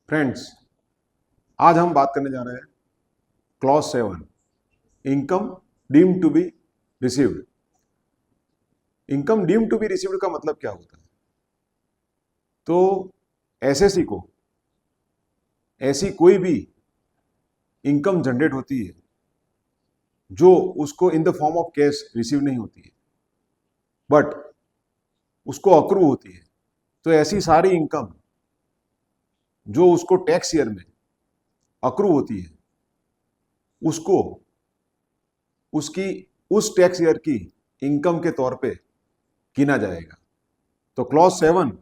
Friends, आज हम बात करने जा रहे हैं clause 7, income deemed to be received. Income deemed to be received का मतलब क्या होता है? तो एसएससी को ऐसी कोई भी इनकम जनरेट होती है जो उसको in the form of cash receive नहीं होती है, बट उसको अक्रू होती है। तो ऐसी सारी इनकम जो उसको टैक्स ईयर में अक्रू होती है, उसको उसकी उस टैक्स ईयर की इनकम के तौर पे गिना जाएगा। तो clause 7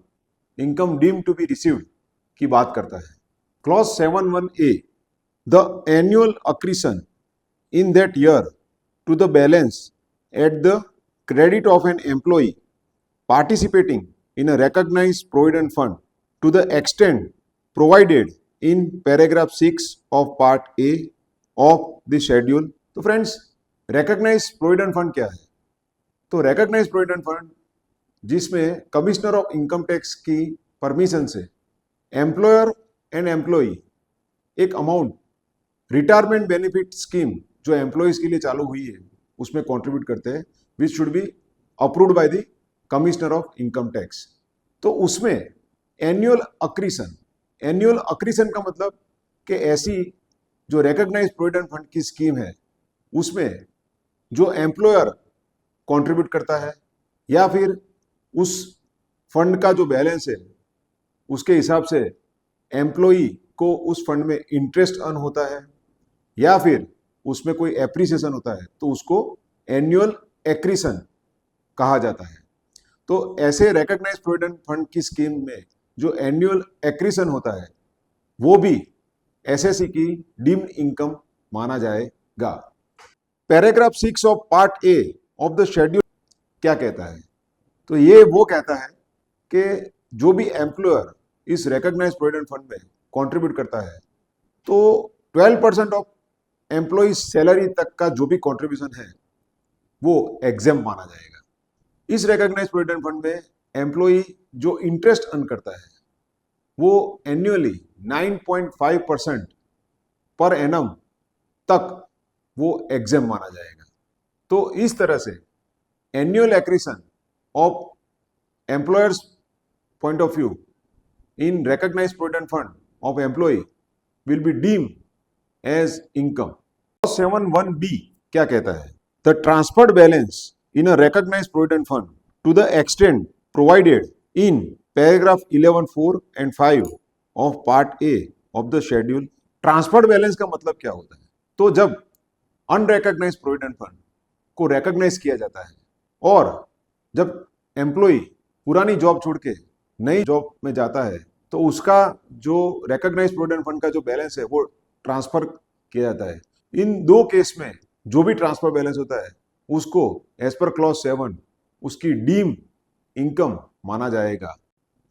income deemed to be received की बात करता है। Clause 7(1)(a), the annual accretion in that year to the balance at the credit of an employee participating in a recognized provident fund to the extent provided in paragraph 6 of part A of the schedule। तो friends, recognized provident fund क्या है? तो recognized provident fund जिसमें commissioner of income tax की permission से employer and employee एक amount retirement benefit scheme जो employees के लिए चालू हुई है उसमें कंट्रीब्यूट करते हैं, which should be approved by the commissioner of income tax. तो उसमें एनुअल अक्रीशन का मतलब कि ऐसी जो रिकॉग्नाइज्ड प्रोविडेंट फंड की स्कीम है उसमें जो एम्प्लॉयर कंट्रीब्यूट करता है या फिर उस फंड का जो बैलेंस है उसके हिसाब से एम्प्लॉई को उस फंड में इंटरेस्ट अर्न होता है या फिर उसमें कोई एप्रिसिएशन होता है, तो उसको एनुअल एक्रीशन कहा जाता है। तो ऐसे रिकॉग्नाइज्ड प्रोविडेंट फंड की स्कीम में जो एनुअल एक्रीशन होता है वो भी एसएससी की डीम्ड इनकम माना जाएगा। Paragraph 6 of part A of the schedule क्या कहता है? तो ये वो कहता है कि जो भी एम्प्लॉयर इस रिकॉग्नाइज्ड प्रोविडेंट फंड में कंट्रीब्यूट करता है तो 12% ऑफ एम्प्लॉय सैलरी तक का जो भी कंट्रीब्यूशन है वो एग्जेम्प्ट माना जाएगा। इस रिकॉग्नाइज्ड प्रोविडेंट फंड में एम्प्लॉय जो इंटरेस्ट अर्न करता है वो एनुअली 9.5% पर एनम तक वो एग्जेम्प्ट माना जाएगा। तो इस तरह से annual accretion of employers point of view in recognised provident fund of employee will be deemed as income। 7(1)(b) क्या कहता है? The transferred balance in a recognized provident fund to the extent provided in paragraph 11(4) and 5 of part A of the schedule। Transferred balance का मतलब क्या होता है? तो जब अनरिकॉग्नाइज्ड प्रोविडेंट फंड को रिकॉग्नाइज किया जाता है और जब एम्प्लॉय पुरानी जॉब छोड़ के नई जॉब में जाता है तो उसका जो रिकॉग्नाइज्ड प्रोविडेंट फंड का जो बैलेंस है वो ट्रांसफर किया जाता है। इन दो केस में जो भी ट्रांसफर बैलेंस होता है उसको एज पर क्लॉज 7 उसकी डीम इनकम माना जाएगा।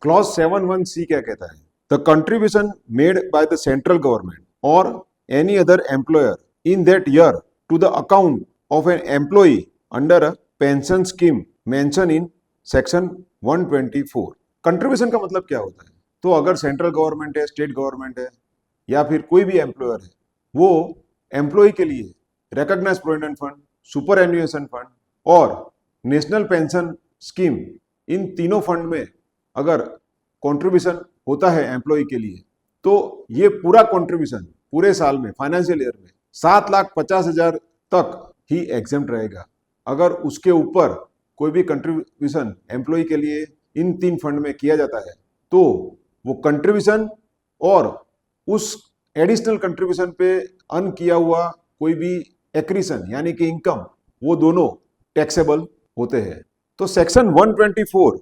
क्लॉज 7(1)(c) क्या कहता है? The contribution made by the central government और any other employer in that year to the account of an employee under a pension scheme mention in section 124। Contribution का मतलब क्या होता है? तो अगर सेंट्रल गवर्नमेंट है, स्टेट गवर्नमेंट है या फिर कोई भी एम्प्लॉयर है, वो एम्प्लॉय के लिए recognised provident fund, superannuation fund और नेशनल पेंशन स्कीम, इन तीनों फंड में अगर कंट्रीब्यूशन होता है एम्प्लॉय के लिए तो ये पूरा कंट्रीब्यूशन पूरे साल में, फाइनेंशियल ईयर में 7,50,000 तक ही एग्जेम्प्ट रहेगा। अगर उसके ऊपर कोई भी कंट्रीब्यूशन एम्प्लॉय के लिए इन तीन फंड में किया जाता है तो वो कंट्रीब्यूशन और उस एडिशनल कंट्रीब्यूशन पे अर्न किया हुआ कोई भी एक्रीशन यानी कि इनकम, वो दोनों टैक्सेबल होते हैं। तो सेक्शन 124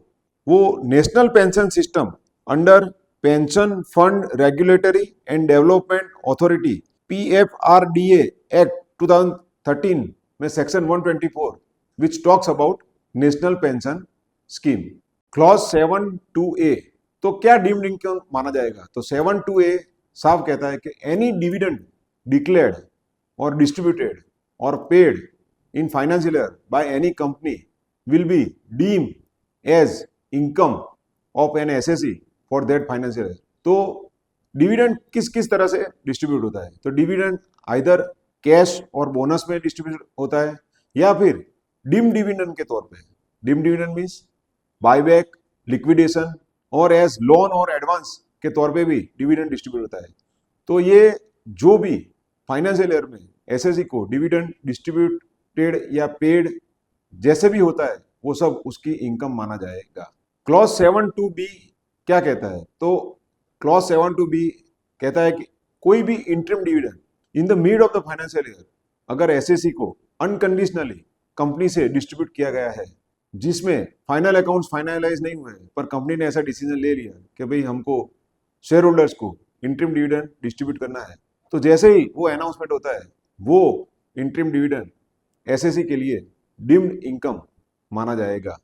वो national pension system under pension fund regulatory and development authority PFRDA act 2013 में section 124 which talks about national pension scheme. Clause 7(2)(a) तो क्या डीम्ड इनकम माना जाएगा? तो 7(2)(a) साफ कहता है कि एनी डिविडेंड डिक्लेयर्ड और डिस्ट्रीब्यूटेड और paid in financial year by any company will be deemed as income of an SSC for that financial year. तो डिविडेंड किस किस तरह से डिस्ट्रीब्यूट होता है, तो डिविडेंड आइदर कैश और बोनस में डिस्ट्रीब्यूट होता है या फिर डिम डिविडेंड के तौर पे। Deemed dividend means buyback, liquidation और एज लोन और एडवांस के तौर पे भी डिविडेंड डिस्ट्रीब्यूट होता है। तो ये जो भी फाइनेंशियल ईयर में एसएससी को डिविडेंड डिस्ट्रीब्यूटेड या पेड जैसे भी होता है वो सब उसकी इनकम माना जाएगा। क्लॉज 7(2)(b क्या कहता है, तो क्लॉज 7(2)(b कहता है कि कोई भी interim dividend in the mid of the financial year अगर एसएससी को अनकंडीशनली कंपनी से डिस्ट्रीब्यूट किया गया है, जिसमें फाइनल अकाउंट्स फाइनलाइज नहीं हुए पर कंपनी ने ऐसा डिसीजन ले लिया कि भाई हमको शेयर होल्डर्स को इंटरिम डिविडेंड डिस्ट्रीब्यूट करना है, तो जैसे ही वो अनाउंसमेंट होता है वो इंटरिम डिविडेंड एसएससी के लिए डिम्ड इनकम माना जाएगा।